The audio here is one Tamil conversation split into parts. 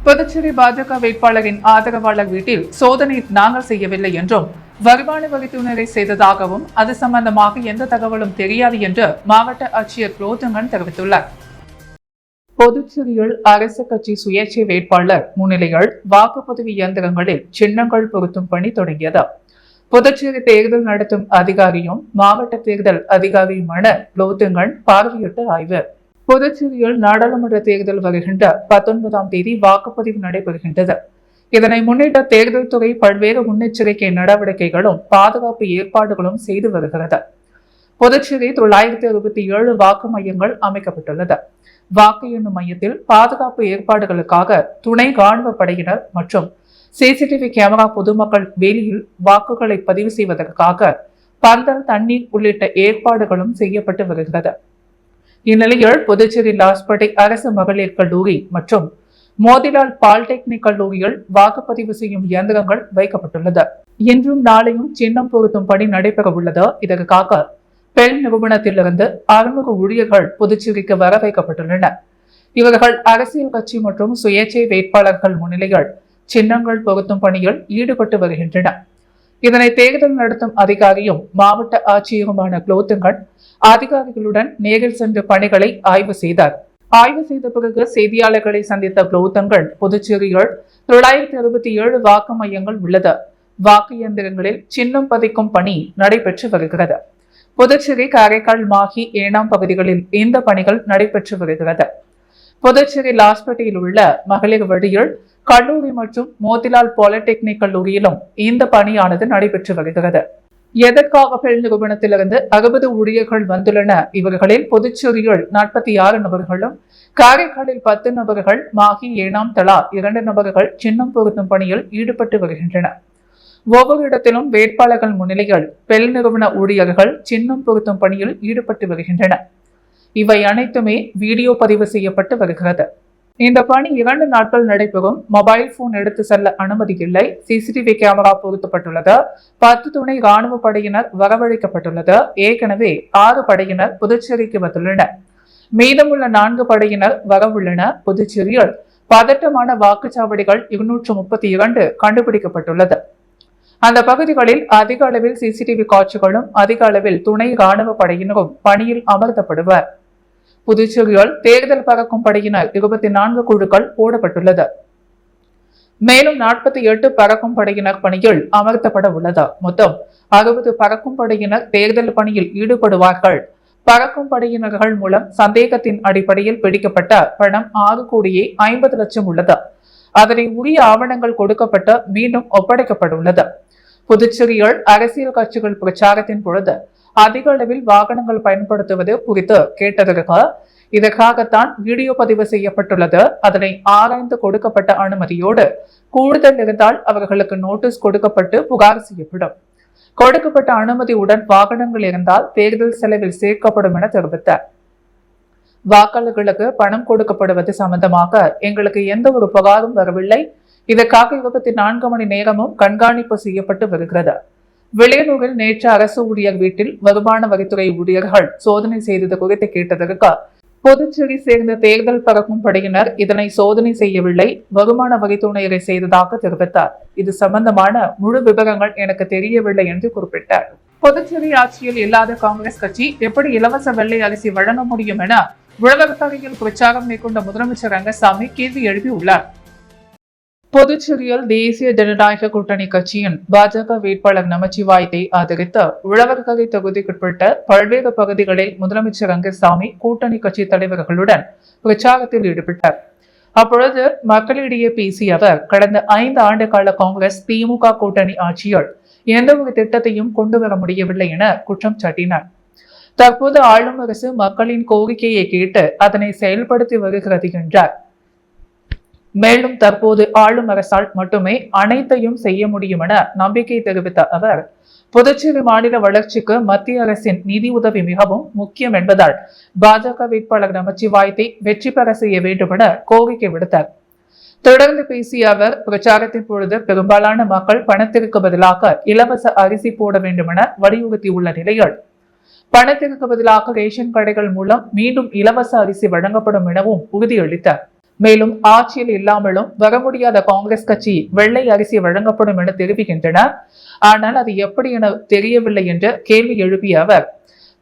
புதுச்சேரி பாஜக வேட்பாளரின் ஆதரவாளர் வீட்டில் சோதனை நாங்கள் செய்யவில்லை என்றும், வருமான வரித்துறையினரை செய்ததாகவும், அது சம்பந்தமாக எந்த தகவலும் தெரியாது என்று மாவட்ட ஆட்சியர் ரோஜங்கன் தெரிவித்துள்ளார். புதுச்சேரியில் அரசு கட்சி சுயேட்சை வேட்பாளர் முன்னிலையில் வாக்குப்பதிவு இயந்திரங்களில் சின்னங்கள் பொருத்தும் பணி தொடங்கியது. புதுச்சேரி தேர்தல் நடத்தும் அதிகாரியும் மாவட்ட தேர்தல் அதிகாரியுமான ரோஜங்கன் பார்வையிட்டு ஆய்வு. புதுச்சேரியில் நாடாளுமன்ற தேர்தல் வருகின்ற 19ஆம் தேதி வாக்குப்பதிவு நடைபெறுகின்றது. இதனை முன்னிட்டு தேர்தல் துறை பல்வேறு முன்னெச்சரிக்கை நடவடிக்கைகளும் பாதுகாப்பு ஏற்பாடுகளும் செய்து வருகிறது. புதுச்சேரி 967 வாக்கு மையங்கள் அமைக்கப்பட்டுள்ளது. வாக்கு எண்ணும் மையத்தில் பாதுகாப்பு ஏற்பாடுகளுக்காக துணை ராணுவ படையினர் மற்றும் சிசிடிவி கேமரா, பொதுமக்கள் வெளியில் வாக்குகளை பதிவு செய்வதற்காக பந்தல், தண்ணீர் உள்ளிட்ட ஏற்பாடுகளும் செய்யப்பட்டு வருகிறது. இந்நிலையில் புதுச்சேரி லாஸ்பேட்டை அரசு மகளிர் கல்லூரி மற்றும் மோதிலால் பாலிடெக்னிக் கல்லூரியில் வாக்குப்பதிவு செய்யும் இயந்திரங்கள் வைக்கப்பட்டுள்ளது. இன்றும் நாளையும் சின்னம் பொருத்தும் பணி நடைபெற உள்ளது. இதற்காக பெல் நிறுவனத்திலிருந்து 600 ஊழியர்கள் புதுச்சேரிக்கு வர வைக்கப்பட்டுள்ளனர். இவர்கள் அரசியல் கட்சி மற்றும் சுயேட்சை வேட்பாளர்கள் முன்னிலையில் சின்னங்கள் பொருத்தும் பணியில் ஈடுபட்டு வருகின்றனர். இதனை தேர்தல் நடத்தும் அதிகாரியும் மாவட்ட ஆட்சியருமான குலோத்துங்கன் அதிகாரிகளுடன் நேரில் சென்று பணிகளை ஆய்வு செய்தார். ஆய்வு செய்த பிறகு செய்தியாளர்களை சந்தித்த குலோத்துங்கன், புதுச்சேரியில் 967 வாக்கு மையங்கள் உள்ளது. வாக்கு இயந்திரங்களில் சின்னம் பதிக்கும் பணி நடைபெற்று வருகிறது. புதுச்சேரி, காரைக்கால், மாஹி, ஏனாம் பகுதிகளில் இந்த பணிகள் நடைபெற்று வருகிறது. புதுச்சேரி லாஸ்பேட்டையில் உள்ள மகளிர் வழியில் கல்லூரி மற்றும் மோதிலால் பாலிடெக்னிக் கல்லூரியிலும் இந்த பணியானது நடைபெற்று வருகிறது. எதற்காக பெல் நிறுவனத்திலிருந்து 60 ஊழியர்கள் வந்துள்ளனர். இவர்களில் புதுச்சேரியில் 46 நபர்களும், காரைக்காலில் 10 நபர்கள், மாஹி, ஏனாம் தலா 2 நபர்கள் சின்னம் பொருத்தும் பணியில் ஈடுபட்டு வருகின்றனர். ஒவ்வொரு இடத்திலும் வேட்பாளர்கள் முன்னிலையில் பெல் நிறுவன ஊழியர்கள் சின்னம் பொருத்தும் பணியில் ஈடுபட்டு வருகின்றனர். இவை அனைத்துமே வீடியோ பதிவு செய்யப்பட்டு வருகிறது. இந்த பணி 2 நாட்கள் நடைபெறும். மொபைல் போன் எடுத்து செல்ல அனுமதி இல்லை. சிசிடிவி கேமரா பொருத்தப்பட்டுள்ளது. 10 துணை ராணுவ படையினர் வரவழைக்கப்பட்டுள்ளது. ஏற்கனவே 6 படையினர் புதுச்சேரிக்கு வந்துள்ளனர். மீதமுள்ள 4 படையினர் வரவுள்ளனர். புதுச்சேரியில் பதட்டமான வாக்குச்சாவடிகள் 232 கண்டுபிடிக்கப்பட்டுள்ளது. அந்த பகுதிகளில் அதிக அளவில் சிசிடிவி காட்சிகளும், அதிக அளவில் துணை ராணுவ படையினரும் பணியில் அமர்த்தப்படுவர். புதுச்சேரியில் தேர்தல் பறக்கும் படையினர் 24 குழுக்கள் போடப்பட்டுள்ளது. மேலும் 48 பறக்கும் படையினர் பணியில் அமர்த்தப்பட உள்ளது. மொத்தம் 60 பறக்கும் படையினர் தேர்தல் பணியில் ஈடுபடுவார்கள். பறக்கும் படையினர்கள் மூலம் சந்தேகத்தின் அடிப்படையில் பிடிக்கப்பட்ட பணம் 6,50,00,000 உள்ளது. அதனை உரிய ஆவணங்கள் கொடுக்கப்பட்டு மீண்டும் ஒப்படைக்கப்பட்டுள்ளது. புதுச்சேரியில் அரசியல் கட்சிகள் பிரச்சாரத்தின் பொழுது அதிக அளவில் வாகனங்கள் பயன்படுத்துவது குறித்து கேட்டதற்கு இதற்காகத்தான் வீடியோ பதிவு செய்யப்பட்டுள்ளது. அதனை ஆராய்ந்து கொடுக்கப்பட்ட அனுமதியோடு கூடுதல் இருந்தால் அவர்களுக்கு நோட்டீஸ் கொடுக்கப்பட்டு புகார் செய்யப்படும். கொடுக்கப்பட்ட அனுமதியுடன் வாகனங்கள் இருந்தால் தேர்தல் செலவில் சேர்க்கப்படும் என தெரிவித்தார். வாக்காளர்களுக்கு பணம் கொடுக்கப்படுவது சம்பந்தமாக எங்களுக்கு எந்த ஒரு புகாரும் வரவில்லை. இதற்காக 24 மணி நேரமும் கண்காணிப்பு செய்யப்பட்டு வருகிறது. விளையனூரில் நேற்று அரசு ஊழியர் வீட்டில் வருமான வரித்துறை ஊழியர்கள் சோதனை செய்தது குறித்து கேட்டதற்கு புதுச்சேரி சேர்ந்த தேர்தல் பறக்கும் படையினர் இதனை சோதனை செய்யவில்லை, வருமான வரித்துறையினரை செய்ததாக தெரிவித்தார். இது சம்பந்தமான முழு விவரங்கள் எனக்கு தெரியவில்லை என்று குறிப்பிட்டார். புதுச்சேரி ஆட்சியில் இல்லாத காங்கிரஸ் கட்சி எப்படி இலவச வெள்ளை அரிசி வழங்க முடியும் என உழவர்கரையில் பிரச்சாரம் மேற்கொண்ட முதலமைச்சர் ரங்கசாமி கேள்வி எழுப்பியுள்ளார். புதுச்சேரியில் தேசிய ஜனநாயக கூட்டணி கட்சியின் பாஜக வேட்பாளர் நமச்சிவாயத்தை ஆதரித்து உழவர்கரை தொகுதிக்குட்பட்ட பல்வேறு பகுதிகளில் முதலமைச்சர் ரங்கசாமி கூட்டணி கட்சி தலைவர்களுடன் பிரச்சாரத்தில் ஈடுபட்டார். அப்பொழுது மக்களிடையே பேசிய அவர், கடந்த 5 ஆண்டு கால காங்கிரஸ் திமுக கூட்டணி ஆட்சியில் எந்த ஒரு திட்டத்தையும் கொண்டு வர முடியவில்லை என குற்றம் சாட்டினார். தற்போது ஆளும் அரசு மக்களின் கோரிக்கையை கேட்டு அதனை செயல்படுத்தி வருகிறது என்றார். மேலும் தற்போது ஆளும் அரசால் மட்டுமே அனைத்தையும் செய்ய முடியும் என நம்பிக்கை தெரிவித்த அவர், புதுச்சேரி மாநில வளர்ச்சிக்கு மத்திய அரசின் நிதி உதவி மிகவும் முக்கியம் என்பதால் பாஜக வேட்பாளர் நமச்சிவாயத்தை வெற்றி பெற செய்ய வேண்டும் என கோரிக்கை விடுத்தார். தொடர்ந்து பேசிய அவர், பிரச்சாரத்தின் பொழுது பெரும்பாலான மக்கள் பணத்திற்கு பதிலாக இலவச அரிசி போட வேண்டும் என வலியுறுத்தியுள்ள நிலையில் பணத்திற்கு பதிலாக ரேஷன் கடைகள் மூலம் மீண்டும் இலவச அரிசி வழங்கப்படும் எனவும் உறுதியளித்தார். மேலும் ஆட்சியில் இல்லாமலும் வர முடியாத காங்கிரஸ் கட்சி வெள்ளை அரிசி வழங்கப்படும் என தெரிவிக்கின்றனர். ஆனால் அது எப்படி என தெரியவில்லை என்று கேள்வி எழுப்பிய அவர்,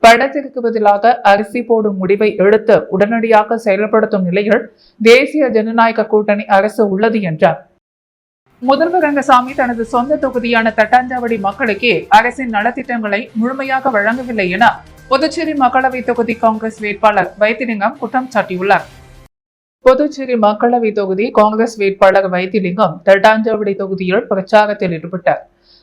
பணத்திற்கு பதிலாக அரிசி போடும் முடிவை எடுத்து உடனடியாக செயல்படுத்தும் நிலையில் தேசிய ஜனநாயக கூட்டணி அரசு உள்ளது என்றார். முதல்வர் ரங்கசாமி தனது சொந்த தொகுதியான தட்டாஞ்சாவடி மக்களுக்கே அரசின் நலத்திட்டங்களை முழுமையாக வழங்கவில்லை என புதுச்சேரி மக்களவை தொகுதி காங்கிரஸ் வேட்பாளர் வைத்திலிங்கம் குற்றம் சாட்டியுள்ளார். புதுச்சேரி மக்களவை தொகுதி காங்கிரஸ் வேட்பாளர் வைத்திலிங்கம் தட்டாஞ்சாவடி தொகுதியில் பிரச்சாரத்தில் ஈடுபட்டார்.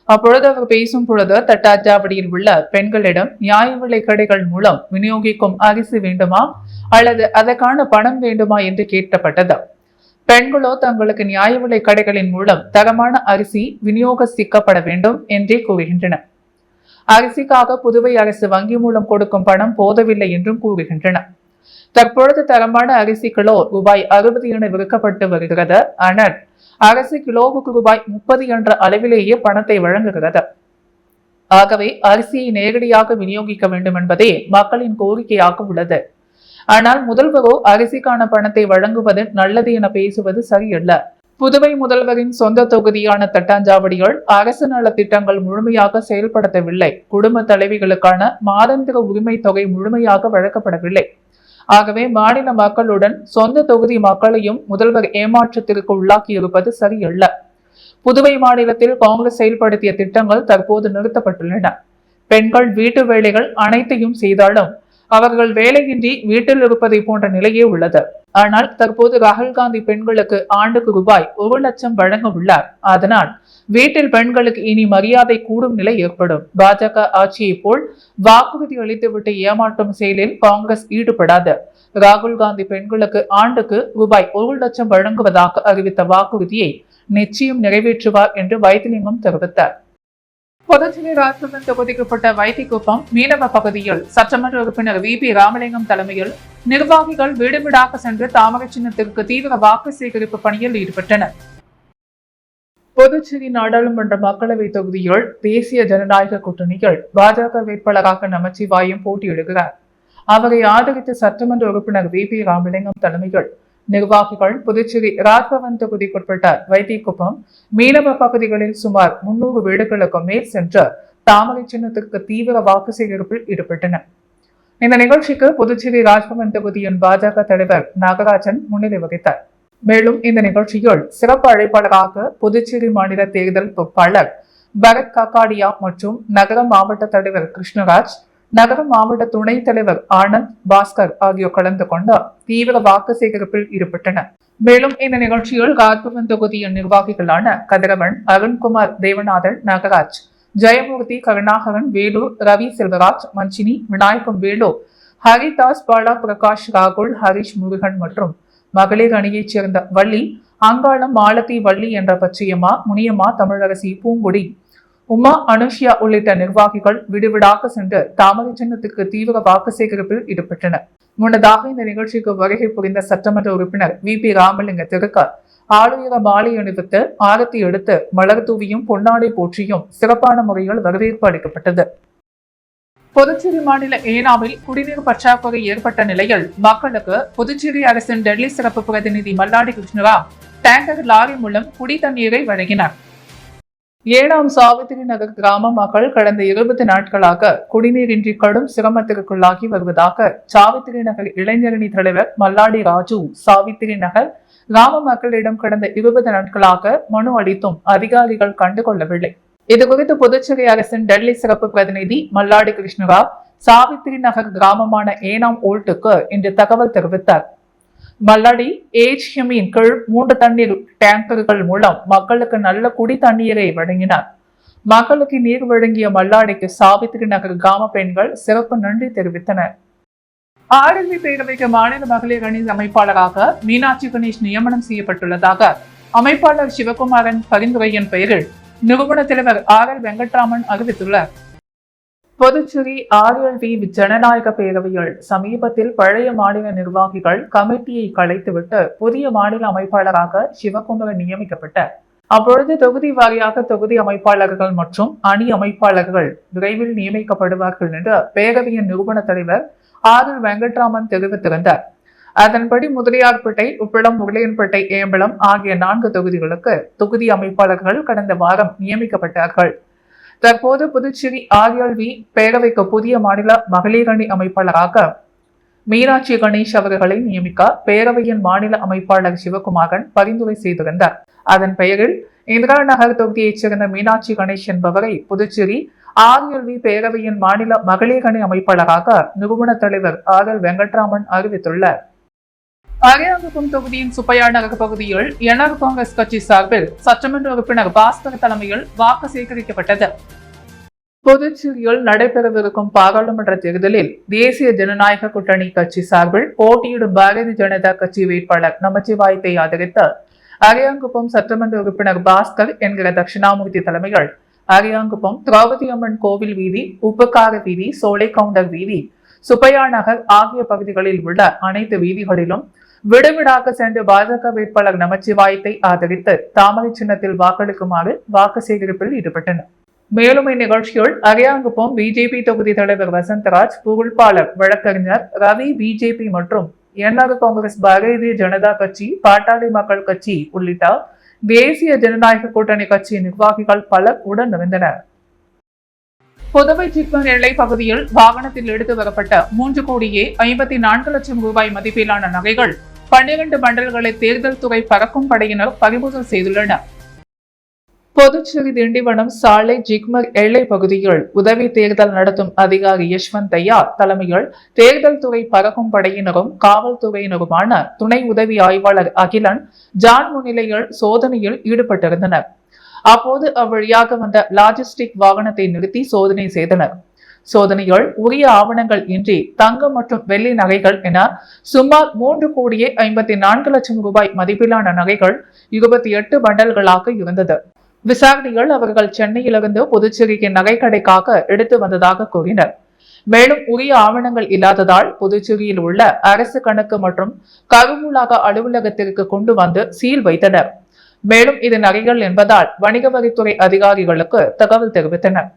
அப்பொழுது அவர் பேசும் பொழுது தட்டாஞ்சாவடியில் உள்ள பெண்களிடம் நியாய விலை கடைகள் மூலம் விநியோகிக்கும் அரிசி வேண்டுமா அல்லது அதற்கான பணம் வேண்டுமா என்று கேட்கப்பட்டது. பெண்களோ தங்களுக்கு நியாய விலை கடைகளின் மூலம் தரமான அரிசி விநியோகிக்கப்பட வேண்டும் என்றே கூறுகின்றனர். அரிசிக்காக புதுவை அரசு வங்கி மூலம் கொடுக்கும் பணம் போதவில்லை என்றும் கூறுகின்றனர். தற்பொழுது தரமான அரிசி கிலோ ரூபாய் 60 என விற்கப்பட்டு வருகிறது. ஆனால் அரசு கிலோவுக்கு ரூபாய் 30 என்ற அளவிலேயே பணத்தை வழங்குகிறது. ஆகவே அரிசியை நேரடியாக விநியோகிக்க வேண்டும் என்பதே மக்களின் கோரிக்கையாக உள்ளது. ஆனால் முதல்வரோ அரிசிக்கான பணத்தை வழங்குவது நல்லது என பேசுவது சரியல்ல. புதுவை முதல்வரின் சொந்த தொகுதியான தட்டாஞ்சாவடியில் அரசு நல திட்டங்கள் முழுமையாக செயல்படுத்தவில்லை. குடும்ப தலைவிகளுக்கான மாதாந்திர உரிமை தொகை முழுமையாக வழங்கப்படவில்லை. ஆகவே மாநில மக்களுடன் சொந்த தொகுதி மக்களையும் முதல்வர் ஏமாற்றத்திற்கு உள்ளாக்கியிருப்பது சரியல்ல. புதுவை மாநிலத்தில் காங்கிரஸ் செயல்படுத்திய திட்டங்கள் தற்போது நிறுத்தப்பட்டுள்ளன. பெண்கள் வீட்டு வேலைகள் அனைத்தையும் செய்தாலும் அவர்கள் வேலையின்றி வீட்டில் இருப்பதை போன்ற நிலையே உள்ளது. ஆனால் தற்போது ராகுல் காந்தி பெண்களுக்கு ஆண்டுக்கு ரூபாய் 1 லட்சம் வழங்க உள்ளார். அதனால் வீட்டில் பெண்களுக்கு இனி மரியாதை கூடும் நிலை ஏற்படும். பாஜக ஆட்சியை போல் வாக்குறுதி அளித்துவிட்டு ஏமாற்றும் செயலில் காங்கிரஸ் ஈடுபடாது. ராகுல் காந்தி பெண்களுக்கு ஆண்டுக்கு ரூபாய் 1 லட்சம் வழங்குவதாக அறிவித்த வாக்குறுதியை நிச்சயம் நிறைவேற்றுவார் என்று வைத்திலிங்கம் தெரிவித்தார். புதுச்சேரி ராஜ்பவன் தொகுதிக்குட்பட்ட வைத்திக்குப்பம் மீனவ பகுதியில் சட்டமன்ற உறுப்பினர் VP ராமலிங்கம் தலைமையில் நிர்வாகிகள் வீடு வீடாக சென்று தாமரை சின்னத்திற்கு தீவிர வாக்கு சேகரிப்பு பணியில் ஈடுபட்டனர். புதுச்சேரி நாடாளுமன்ற மக்களவை தொகுதியில் தேசிய ஜனநாயக கூட்டணியில் பாஜக வேட்பாளராக நமச்சிவாயம் போட்டியிடுகிறார். அவரை ஆதரித்து சட்டமன்ற உறுப்பினர் VP ராமலிங்கம் தலைமையில் நிர்வாகிகள் புதுச்சேரி ராஜ்பவன் தொகுதிக்குட்பட்ட வைத்திக்குப்பம் மீனவ பகுதிகளில் சுமார் 300 வீடுகளுக்கு மேல் சென்று தாமரை சின்னத்திற்கு தீவிர வாக்கு சேகரிப்பில் ஈடுபட்டனர். இந்த நிகழ்ச்சிக்கு புதுச்சேரி ராஜ்பவன் தொகுதியின் பாஜக தலைவர் நாகராஜன் முன்னிலை வகித்தார். மேலும் இந்த நிகழ்ச்சியில் சிறப்பு அழைப்பாளராக புதுச்சேரி மாநில தேர்தல் பொறுப்பாளர் பரத் காக்காடியா மற்றும் நகர மாவட்ட தலைவர் கிருஷ்ணராஜ், நகர மாவட்ட துணைத் தலைவர் ஆனந்த் பாஸ்கர் ஆகியோர் கலந்து கொண்டு தீவிர வாக்கு சேகரிப்பில் ஈடுபட்டனர். மேலும் இந்த நிகழ்ச்சியில் ராஜ்பவன் தொகுதியின் நிர்வாகிகளான கதிரவன், அருண்குமார், தேவநாதன், நாகராஜ், ஜெயமூர்த்தி, கருணாகரன், வேலூர், ரவி செல்வராஜ், மஞ்சினி, விநாயகம், வேலு, ஹரிதாஸ், பாலா பிரகாஷ், ராகுல், ஹரிஷ், முருகன் மற்றும் மகளிர் அணியைச் சேர்ந்த வள்ளி, அங்காளம், மாலதி, வள்ளி என்ற பச்சையம்மா, முனியம்மா, தமிழரசி, பூங்குடி, உமா, அனுஷ்யா உள்ளிட்ட நிர்வாகிகள் விடுவிடாக சென்று தாமரை சின்னத்துக்கு தீவிர வாக்கு சேகரிப்பில் ஈடுபட்டனர். முன்னதாக இந்த நிகழ்ச்சிக்கு வருகை புரிந்த சட்டமன்ற உறுப்பினர் VP ராமலிங்கத்திற்கு ஆளுயர மாலை அணிவித்து ஆரத்தி எடுத்து மலர் தூவியும் பொன்னாடை போற்றியும் சிறப்பான முறையில் வரவேற்பு அளிக்கப்பட்டது. புதுச்சேரி மாநில ஏனாமில் குடிநீர் பற்றாக்குறை ஏற்பட்ட நிலையில் மக்களுக்கு புதுச்சேரி அரசின் டெல்லி சிறப்பு பிரதிநிதி மல்லாடி கிருஷ்ணராவ் டேங்கர் லாரி மூலம் குடி தண்ணீரை வழங்கினார். ஏனாம் சாவித்திரி நகர் கிராம மக்கள் கடந்த 20 நாட்களாக குடிநீரின்றி கடும் சிரமத்திற்குள்ளாகி வருவதாக சாவித்திரி நகர் இளைஞரணி தலைவர் மல்லாடி ராஜு சாவித்திரி நகர் கிராம மக்களிடம் கடந்த 20 நாட்களாக மனு அளித்தும் அதிகாரிகள் கண்டுகொள்ளவில்லை. இதுகுறித்து புதுச்சேரி அரசின் டெல்லி சிறப்பு பிரதிநிதி மல்லாடி கிருஷ்ணராவ் சாவித்திரி நகர் கிராமமான ஏனாம் ஓல்ட்டுக்கு இன்று தகவல் தெரிவித்தார். மல்லாடி HMஇன் கீழ் 3 தண்ணீர் டேங்கர்கள் மூலம் மக்களுக்கு நல்ல குடி தண்ணீரை வழங்கினார். மக்களுக்கு நீர் வழங்கிய மல்லாடிக்கு சாவித்திரி நகர் கிராம பெண்கள் சிறப்பு நன்றி தெரிவித்தனர். ஆர்எல்வி பேரவைக்கு மாநில மகளிர் அணி அமைப்பாளராக மீனாட்சி கணேஷ் நியமனம் செய்யப்பட்டுள்ளதாக அமைப்பாளர் சிவகுமாரன் பரிந்துரையின் பெயரில் நிறுவன தலைவர் RL வெங்கட்ராமன் அறிவித்துள்ளார். புதுச்சேரி RLV ஜனநாயக பேரவையில் சமீபத்தில் பழைய மாநில நிர்வாகிகள் கமிட்டியை கலைத்துவிட்டு புதிய மாநில அமைப்பாளராக சிவகுமாரன் நியமிக்கப்பட்டார். அப்பொழுது தொகுதி வாரியாக தொகுதி அமைப்பாளர்கள் மற்றும் அணி அமைப்பாளர்கள் விரைவில் நியமிக்கப்படுவார்கள் என்று பேரவையின் நிறுவன தலைவர் RL வெங்கட்ராமன் தெரிவித்திருந்தார். அதன்படி முதலியார்பேட்டை, உப்பளம், முகலியன்பேட்டை, ஏம்பலம் ஆகிய 4 தொகுதிகளுக்கு தொகுதி அமைப்பாளர்கள் கடந்த வாரம் நியமிக்கப்பட்டார்கள். தற்போது புதுச்சேரி ஆர்எல்வி பேரவைக்கு புதிய மாநில மகளிர் அணி அமைப்பாளராக மீனாட்சி கணேஷ் அவர்களை நியமிக்க பேரவையின் மாநில அமைப்பாளர் சிவகுமாரன் பரிந்துரை செய்திருந்தார். அதன் பெயரில் இந்திரா நகர் தொகுதியைச் சேர்ந்த மீனாட்சி கணேஷ் என்பவரை புதுச்சேரி ஆர்எல்வி பேரவையின் மாநில மகளிர் அணி அமைப்பாளராக நிறுவன தலைவர் ஆர்.எல். வெங்கட்ராமன் அறிவித்துள்ளார். அரியாங்குப்பம் தொகுதியின் சுப்பையா நகர் பகுதியில் என்ஆர் காங்கிரஸ் கட்சி சார்பில் சட்டமன்ற உறுப்பினர் பாஸ்கர் தலைமையில் வாக்கு சேகரிக்கப்பட்டது. புதுச்சேரியில் நடைபெறவிருக்கும் பாராளுமன்ற தேர்தலில் தேசிய ஜனநாயக கூட்டணி கட்சி சார்பில் போட்டியிடும் பாரதிய ஜனதா கட்சி வேட்பாளர் நமச்சிவாயத்தை ஆதரித்து அரியாங்குப்பம் சட்டமன்ற உறுப்பினர் பாஸ்கர் என்கிற தட்சிணாமூர்த்தி தலைமையில் அரியாங்குப்பம் திரௌபதி அம்மன் கோவில் வீதி, உப்புக்கார வீதி, சோலை கவுண்டர் வீதி, சுப்பையா நகர் ஆகிய பகுதிகளில் உள்ள அனைத்து வீதிகளிலும் விடுவிடாக சென்று பாஜக வேட்பாளர் நமச்சிவாயத்தை ஆதரித்து தாமரை சின்னத்தில் வாக்களிக்குமாறு வாக்கு சேகரிப்பில் ஈடுபட்டனர். மேலும் இந்நிகழ்ச்சியில் அரியாங்குப்பம் பிஜேபி தொகுதி தலைவர் வசந்தராஜ், புகழ்பாளர் வழக்கறிஞர் ரவி, பிஜேபி மற்றும் என்ஆர் காங்கிரஸ், பாரதிய ஜனதா கட்சி, பாட்டாளி மக்கள் கட்சி உள்ளிட்ட தேசிய ஜனநாயக கூட்டணி கட்சி நிர்வாகிகள் பலர் உடன் இருந்தனர். புதுவை ஜிப்மர் எல்லை பகுதியில் வாகனத்தில் எடுத்து வரப்பட்ட 3,54,00,000 ரூபாய் மதிப்பிலான நகைகள் 12 பண்டல்களை தேர்தல் துறை பறக்கும் படையினர் பறிமுதல் செய்துள்ளனர். புதுச்சேரி திண்டிவனம் சாலை ஜிக்மர் எல்லை பகுதியில் உதவி தேர்தல் நடத்தும் அதிகாரி யஷ்வந்த் ஐயா தலைமையில் தேர்தல் துறை பறக்கும் படையினரும் காவல்துறையினருமான துணை உதவி ஆய்வாளர் அகிலன் ஜான் முன்னிலையில் சோதனையில் ஈடுபட்டிருந்தனர். அப்போது அவ்வழியாக வந்த லாஜிஸ்டிக் வாகனத்தை நிறுத்தி சோதனை செய்தனர். சோதனையில் உரிய ஆவணங்கள் இன்றி தங்கம் மற்றும் வெள்ளி நகைகள் என சுமார் 3,54,00,000 ரூபாய் மதிப்பிலான நகைகள் 28 பண்டல்களாக இருந்தது. விசாரணைகள் அவர்கள் சென்னையிலிருந்து புதுச்சேரிக்கு நகை கடைக்காக எடுத்து வந்ததாக கூறினர். மேலும் உரிய ஆவணங்கள் இல்லாததால் புதுச்சேரியில் உள்ள அரசு கணக்கு மற்றும் கருவூலக அலுவலகத்திற்கு கொண்டு வந்து சீல் வைத்தனர். மேலும் இது நகைகள் என்பதால் வணிக வரித்துறை அதிகாரிகளுக்கு தகவல் தெரிவித்தனர்.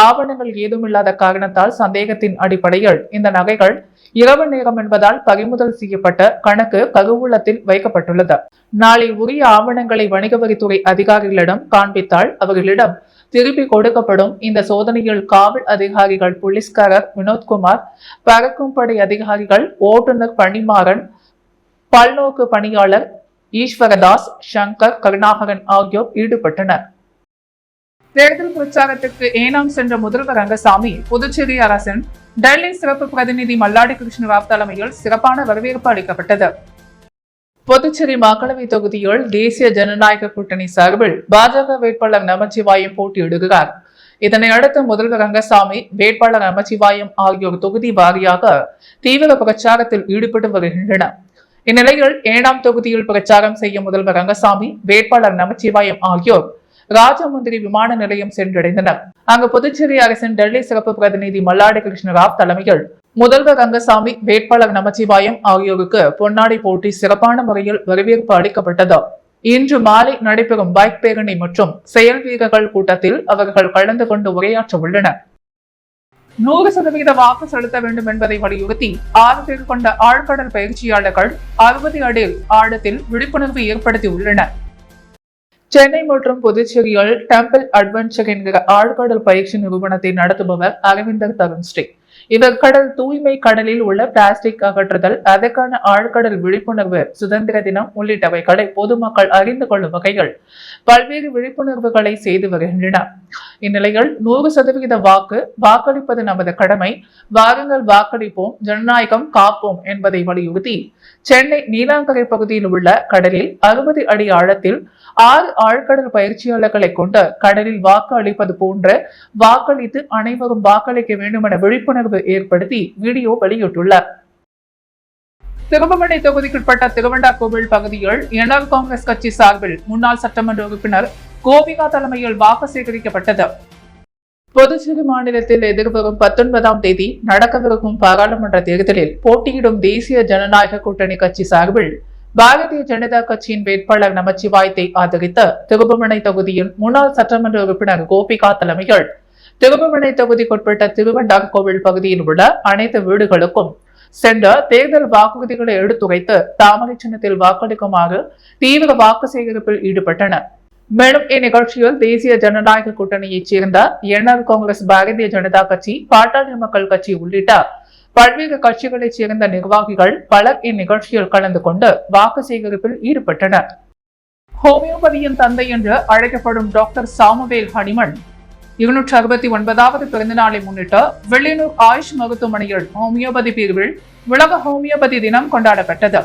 ஆவணங்கள் ஏதுமில்லாத காரணத்தால் சந்தேகத்தின் அடிப்படையில் இந்த நகைகள் இரவு நேரம் என்பதால் பறிமுதல் செய்யப்பட்ட கணக்கு கருவூலத்தில் வைக்கப்பட்டுள்ளது. நாளை உரிய ஆவணங்களை வணிக வரித்துறை அதிகாரிகளிடம் காண்பித்தால் அவர்களிடம் திருப்பி கொடுக்கப்படும். இந்த சோதனையில் காவல் அதிகாரிகள் போலீஸ்காரர் வினோத்குமார், பறக்கும் படை அதிகாரிகள், ஓட்டுநர் பணிமாறன், பல்நோக்கு பணியாளர் ஈஸ்வரதாஸ், சங்கர், கருணாகரன் ஆகியோர் ஈடுபட்டனர். தேர்தல் பிரச்சாரத்திற்கு ஏனாம் சென்ற முதல்வர் ரங்கசாமி புதுச்சேரி அரசின் டெல்லி சிறப்பு பிரதிநிதி மல்லாடி கிருஷ்ணராவ் தலைமையில் சிறப்பான வரவேற்பு அளிக்கப்பட்டது. புதுச்சேரி மக்களவை தொகுதியில் தேசிய ஜனநாயக கூட்டணி சார்பில் பாஜக வேட்பாளர் நமச்சிவாயம் போட்டியிடுகிறார். இதனையடுத்து முதல்வர் ரங்கசாமி, வேட்பாளர் நமச்சிவாயம் ஆகியோர் தொகுதி வாரியாக தீவிர பிரச்சாரத்தில் ஈடுபட்டு வருகின்றனர். இந்நிலையில் ஏனாம் தொகுதியில் பிரச்சாரம் செய்ய முதல்வர் ரங்கசாமி, வேட்பாளர் நமச்சிவாயம் ஆகியோர் ராஜமுந்திரி விமான நிலையம் சென்றடைந்தனர். அங்கு புதுச்சேரி அரசின் டெல்லி சிறப்பு பிரதிநிதி மல்லாடி கிருஷ்ணராவ் தலைமையில் முதல்வர் ரங்கசாமி, வேட்பாளர் நமச்சிவாயம் ஆகியோருக்கு பொன்னாடை போட்டி சிறப்பான முறையில் வரவேற்பு அளிக்கப்பட்டது. இன்று மாலை நடைபெறும் பைக் பேரணி மற்றும் செயல் வீரர்கள் கூட்டத்தில் அவர்கள் கலந்து கொண்டு உரையாற்ற உள்ளனர். 100% வாக்கு செலுத்த வேண்டும் என்பதை வலியுறுத்தி 6 பேர் கொண்ட ஆழ்கடல் பயிற்சியாளர்கள் 60 அடி ஆழத்தில் விழிப்புணர்வு ஏற்படுத்தி உள்ளனர். சென்னை மற்றும் புதுச்சேரியில் டெம்பிள் அட்வென்ச்சர் என்கிற ஆழ்கடல் பயிற்சி நிறுவனத்தை நடத்துபவர் அரவிந்தர் தருண்ஸ்ரீ. இவர் கடல் தூய்மை, கடலில் உள்ள பிளாஸ்டிக் அகற்றுதல், அதற்கான ஆழ்கடல் விழிப்புணர்வு, சுதந்திர தினம் உள்ளிட்டவைகளை பொதுமக்கள் அறிந்து கொள்ளும் வகையில் பல்வேறு விழிப்புணர்வுகளை செய்து வருகின்றனர். இந்நிலையில் 100% வாக்களிப்பது நமது கடமை, வாருங்கள் வாக்களிப்போம், ஜனநாயகம் காப்போம் என்பதை வலியுறுத்தி சென்னை நீலாங்கரை பகுதியில் உள்ள கடலில் 60 அடி ஆழத்தில் 6 ஆழ்கடல் பயிற்சியாளர்களை கொண்டு கடலில் வாக்கு அளிப்பது போன்ற வாக்களித்து அனைவரும் வாக்களிக்க வேண்டும் என விழிப்புணர்வு ஏற்படுத்தி வீடியோ வெளியிட்டுள்ளார். திருபுவனை தொகுதிக்குட்பட்ட திருவண்டார்கோவில் பகுதியில் என்ஆர் காங்கிரஸ் கட்சி சார்பில் முன்னாள் சட்டமன்ற உறுப்பினர் கோபிகா தலைமையில் வாக்கு சேகரிக்கப்பட்டது. புதுச்சேரி மாநிலத்தில் எதிர்வரும் 19ஆம் தேதி நடக்கவிருக்கும் பாராளுமன்ற தேர்தலில் போட்டியிடும் தேசிய ஜனநாயக கூட்டணி கட்சி சார்பில் பாரதிய ஜனதா கட்சியின் வேட்பாளர் நமச்சிவாயத்தை ஆதரித்து திருபுவனை தொகுதியின் முன்னாள் சட்டமன்ற உறுப்பினர் கோபிகா தலைமையில் திருபுவனை தொகுதிக்குட்பட்ட திருவண்டார்கோவில் பகுதியில் உள்ள அனைத்து வீடுகளுக்கும் சென்ற தேர்தல் வாக்குறுதிகளை எடுத்துரைத்து தாமரை சின்னத்தில் வாக்களிக்குமாறு தீவிர வாக்கு சேகரிப்பில் ஈடுபட்டனர். மேலும் இந்நிகழ்ச்சியில் தேசிய ஜனநாயக கூட்டணியைச் சேர்ந்த என்ஆர் காங்கிரஸ், பாரதிய ஜனதா கட்சி, பாட்டாளி மக்கள் கட்சி உள்ளிட்ட பல்வேறு கட்சிகளைச் சேர்ந்த நிர்வாகிகள் பலர் இந்நிகழ்ச்சியில் கலந்து கொண்டு வாக்கு சேகரிப்பில் ஈடுபட்டனர். ஹோமியோபதியின் தந்தை என்று அழைக்கப்படும் டாக்டர் சாமுவேல் ஹனிமன் 269வது பிறந்த நாளை முன்னிட்டு வில்லியனூர் ஆயுஷ் மருத்துவமனையில் ஹோமியோபதி பிரிவில் உலக ஹோமியோபதி தினம் கொண்டாடப்பட்டது.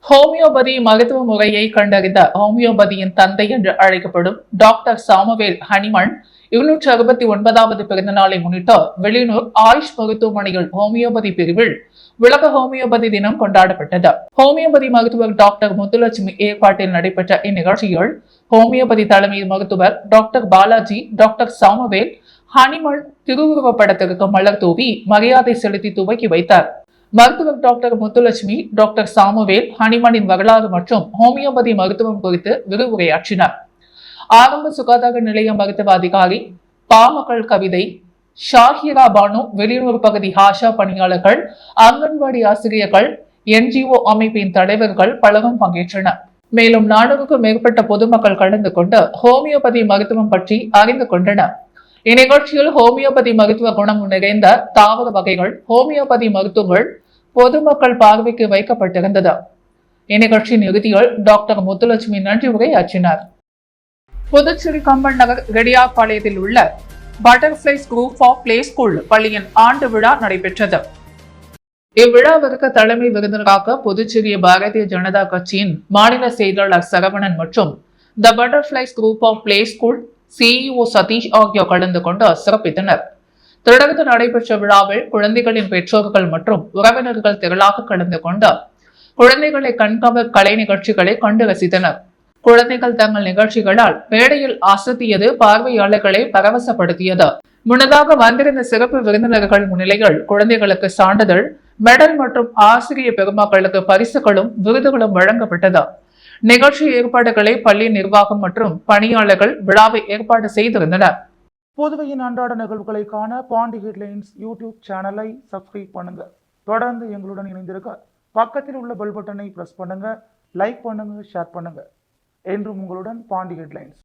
ஹோமியோபதி மருத்துவ முறையை கண்டறிந்த ஹோமியோபதியின் தந்தை என்று அழைக்கப்படும் டாக்டர் சாமுவேல் ஹனிமன் 269வது பிறந்த நாளை முன்னிட்டு வில்லியனூர் ஆயுஷ் மருத்துவமனையில் ஹோமியோபதி பிரிவில் உலக ஹோமியோபதி தினம் கொண்டாடப்பட்டது. ஹோமியோபதி மருத்துவர் டாக்டர் முத்துலட்சுமி ஏற்பாட்டில் நடைபெற்ற இந்நிகழ்ச்சியில் ஹோமியோபதி தலைமை மருத்துவர் doctor Balaji doctor Samuel Hahnemann திருவுருவப் படத்திற்கு மலர் தூவி மரியாதை செலுத்தி துவக்கி வைத்தார். மருத்துவர் டாக்டர் முத்துலட்சுமி டாக்டர் சாமுவேல் ஹனிமனின் வரலாறு மற்றும் ஹோமியோபதி மருத்துவம் குறித்து விரிவுரையாற்றினார். ஆரம்ப சுகாதார நிலைய மருத்துவ அதிகாரி பாமகள் கவிதை, ஷாஹிரா பானு, வெளியூர் பகுதி ஆஷா பணியாளர்கள், அங்கன்வாடி ஆசிரியர்கள், NGO அமைப்பின் தலைவர்கள் பலரும் பங்கேற்றனர். மேலும் 400க்கும் மேற்பட்ட பொதுமக்கள் கலந்து கொண்டு ஹோமியோபதி மருத்துவம் பற்றி அறிந்து கொண்டனர். இந்நிகழ்ச்சியில் ஹோமியோபதி மருத்துவ குணம் நிறைந்த தாவர வகைகள், ஹோமியோபதி மருத்துவங்கள் பொதுமக்கள் பார்வைக்கு வைக்கப்பட்டிருந்தது. இந்நிகழ்ச்சியின் இறுதியில் டாக்டர் முத்துலட்சுமி நன்றி உரையாற்றினார். புதுச்சேரி கம்பன் நகர் ரெடியாபாளையத்தில் உள்ள butterflies group of play school பள்ளியின் ஆண்டு விழா நடைபெற்றது. இவ்விழாவிற்கு தலைமை விருந்தினராக புதுச்சேரி பாரதிய ஜனதா கட்சியின் மாநில செயலாளர் சரவணன் மற்றும் the butterflies group of play school CEO Satish ஆகியோர் கலந்து கொண்டு சிறப்பித்தனர். தொடர்ந்து நடைபெற்ற விழாவில் குழந்தைகளின் பெற்றோர்கள் மற்றும் உறவினர்கள் திரளாக கலந்து கொண்டு குழந்தைகளை கண்கவர் கலை நிகழ்ச்சிகளை கண்டு ரசித்தனர். குழந்தைகள் தங்கள் நிகழ்ச்சிகளால் மேடையில் அசத்தியது பார்வையாளர்களை பரவசப்படுத்தியது. முன்னதாக வந்திருந்த சிறப்பு விருந்தினர்கள் முன்னிலையில் குழந்தைகளுக்கு சான்றிதழ், மெடல் மற்றும் ஆசிரியர் பெருமக்களுக்கு பரிசுகளும் விருதுகளும் வழங்கப்பட்டது. நிகழ்ச்சி ஏற்பாடுகளை பள்ளி நிர்வாகம் மற்றும் பணியாளர்கள் விழாவை ஏற்பாடு செய்திருந்தனர். புதுவையின் அன்றாட நிகழ்வுகளை காண பாண்டி ஹெட்லைன்ஸ் யூடியூப் சேனலை சப்ஸ்கிரைப் பண்ணுங்க. தொடர்ந்து எங்களுடன் இணைந்திருக்க பக்கத்தில் உள்ள பெல் பட்டனை பிரஸ் பண்ணுங்க, லைக் பண்ணுங்க, ஷேர் பண்ணுங்க. என்றும் உங்களுடன் பாண்டி ஹெட்லைன்ஸ்.